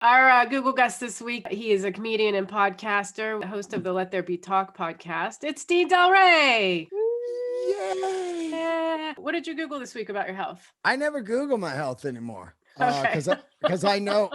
Our Google guest this week, he is a comedian and podcaster, host of the Let There Be Talk podcast. It's Delray. Yay! Yeah. What did you Google this week about your health? I never Google my health anymore. Okay. Because I know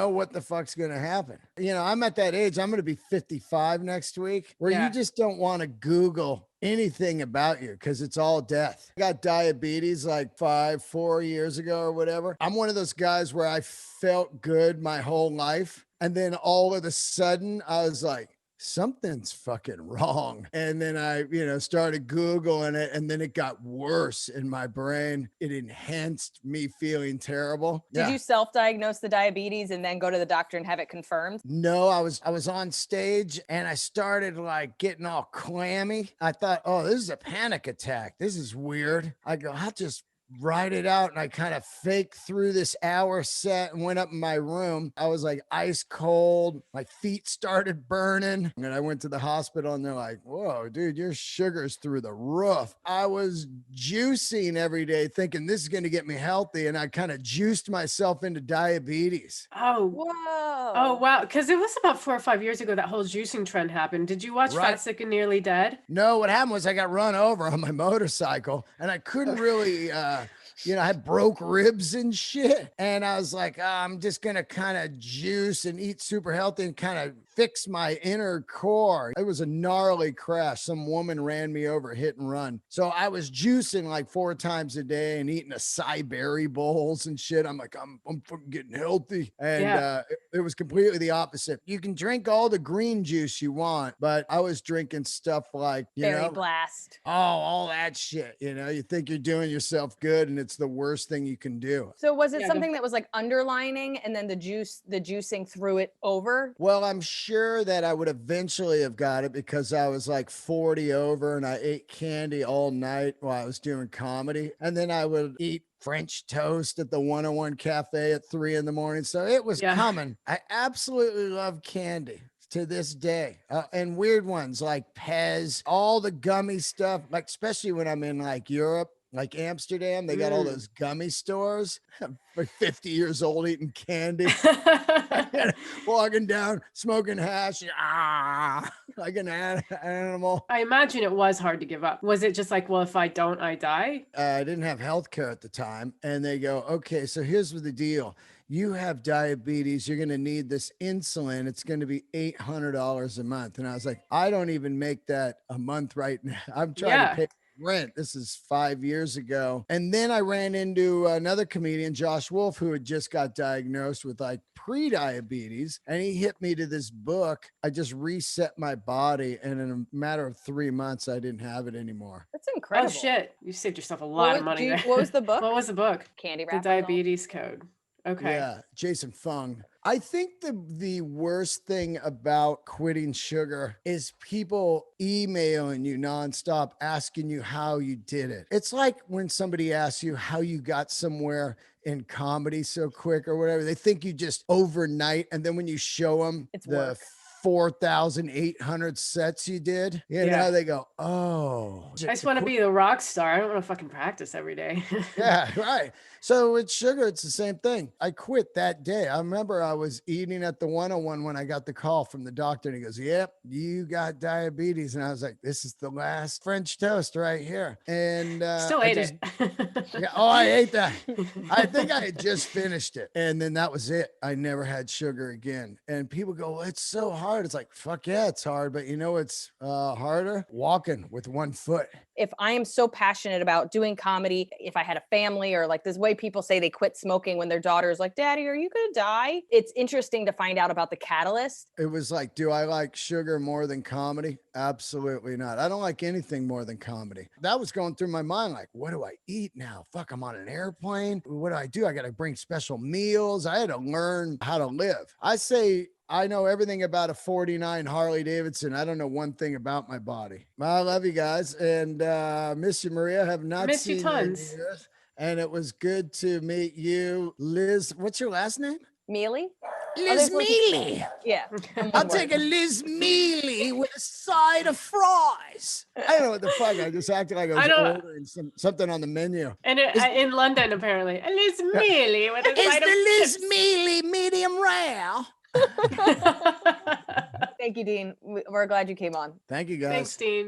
what the fuck's gonna happen. You know, I'm at that age. I'm gonna be 55 next week, where you Yeah. just don't want to Google anything about you because it's all death. I got diabetes like 4 years ago or whatever. I'm one of those guys where I felt good my whole life, and then all of a sudden I was like, something's fucking wrong. And then I, started Googling it, and then it got worse in my brain. It enhanced me feeling terrible. Did you self-diagnose the diabetes and then go to the doctor and have it confirmed? No, I was on stage and I started like getting all clammy. I thought, oh, this is a panic attack. This is weird. I go, I'll just write it out. And I kind of faked through this hour set and went up in my room. I was like ice cold. My feet started burning. And I went to the hospital and they're like, whoa, dude, your sugar's through the roof. I was juicing every day thinking this is going to get me healthy. And I kind of juiced myself into diabetes. Oh, Whoa. Oh, wow. Because it was about 4 or 5 years ago that whole juicing trend happened. Did you watch Right. Fat, Sick, and Nearly Dead? No, what happened was I got run over on my motorcycle and I couldn't really, I had broke ribs and shit. And I was like, I'm just going to kind of juice and eat super healthy and kind of fix my inner core. It was a gnarly crash. Some woman ran me over, hit and run. So I was juicing like 4 times a day and eating acai berry bowls and shit. I'm like, I'm fucking getting healthy. And it was completely the opposite. You can drink all the green juice you want, but I was drinking stuff like, Berry Blast. Oh, all that shit. You think you're doing yourself good and it's the worst thing you can do. So was it something that was like underlining and then the juicing threw it over? Well, I'm sure that I would eventually have got it because I was like 40 over and I ate candy all night while I was doing comedy. And then I would eat French toast at the 101 Cafe at 3 a.m. So it was coming. I absolutely love candy to this day, and weird ones like Pez, all the gummy stuff, like especially when I'm in like Europe, like Amsterdam, they got all those gummy stores. I'm like 50 years old eating candy, walking down, smoking hash, like an animal. I imagine it was hard to give up. Was it just like, well, if I don't, I die? I didn't have health care at the time. And they go, okay, so here's the deal. You have diabetes. You're going to need this insulin. It's going to be $800 a month. And I was like, I don't even make that a month right now. I'm trying to pay rent. This is 5 years ago. And then I ran into another comedian, Josh Wolf, who had just got diagnosed with like pre-diabetes. And he hit me to this book. I just reset my body. And in a matter of 3 months, I didn't have it anymore. That's incredible. Oh, shit. You saved yourself a lot of money there. What was the book? What was the book? Candy The Wrap. Diabetes Code. Okay. Yeah, Jason Fung. I think the worst thing about quitting sugar is people emailing you nonstop, asking you how you did it. It's like when somebody asks you how you got somewhere in comedy so quick or whatever. They think you just overnight, and then when you show them It's the work. 4,800 sets you did, they go, oh. I just want to be the rock star. I don't want to fucking practice every day. Yeah, right. So with sugar, it's the same thing. I quit that day. I remember I was eating at the 101 when I got the call from the doctor, and he goes, yep, you got diabetes. And I was like, this is the last French toast right here. And Still ate it. I ate that. I think I had just finished it. And then that was it. I never had sugar again. And people go, well, it's so hard. It's like, fuck yeah, it's hard. But you know what's harder? Walking with one foot. If I am so passionate about doing comedy, if I had a family, or like this way people say they quit smoking when their daughter is like, Daddy, are you going to die? It's interesting to find out about the catalyst. It was like, do I like sugar more than comedy? Absolutely not. I don't like anything more than comedy. That was going through my mind. Like, what do I eat now? Fuck, I'm on an airplane. What do? I got to bring special meals. I had to learn how to live. I say, I know everything about a 49 Harley Davidson. I don't know one thing about my body. I love you guys and miss you, Maria. Have not Miss seen you tons. in years. And it was good to meet you, Liz. What's your last name? Mealy? Liz Mealy. Yeah. in I'll one take word. a Liz Mealy with a side of fries. I don't know what the fuck. I just acted like I was ordering something on the menu. And in London, apparently. A Liz Mealy with a Is side of the Liz chips. Mealy medium rare? Thank you, Dean. We're glad you came on. Thank you, guys. Thanks, Dean.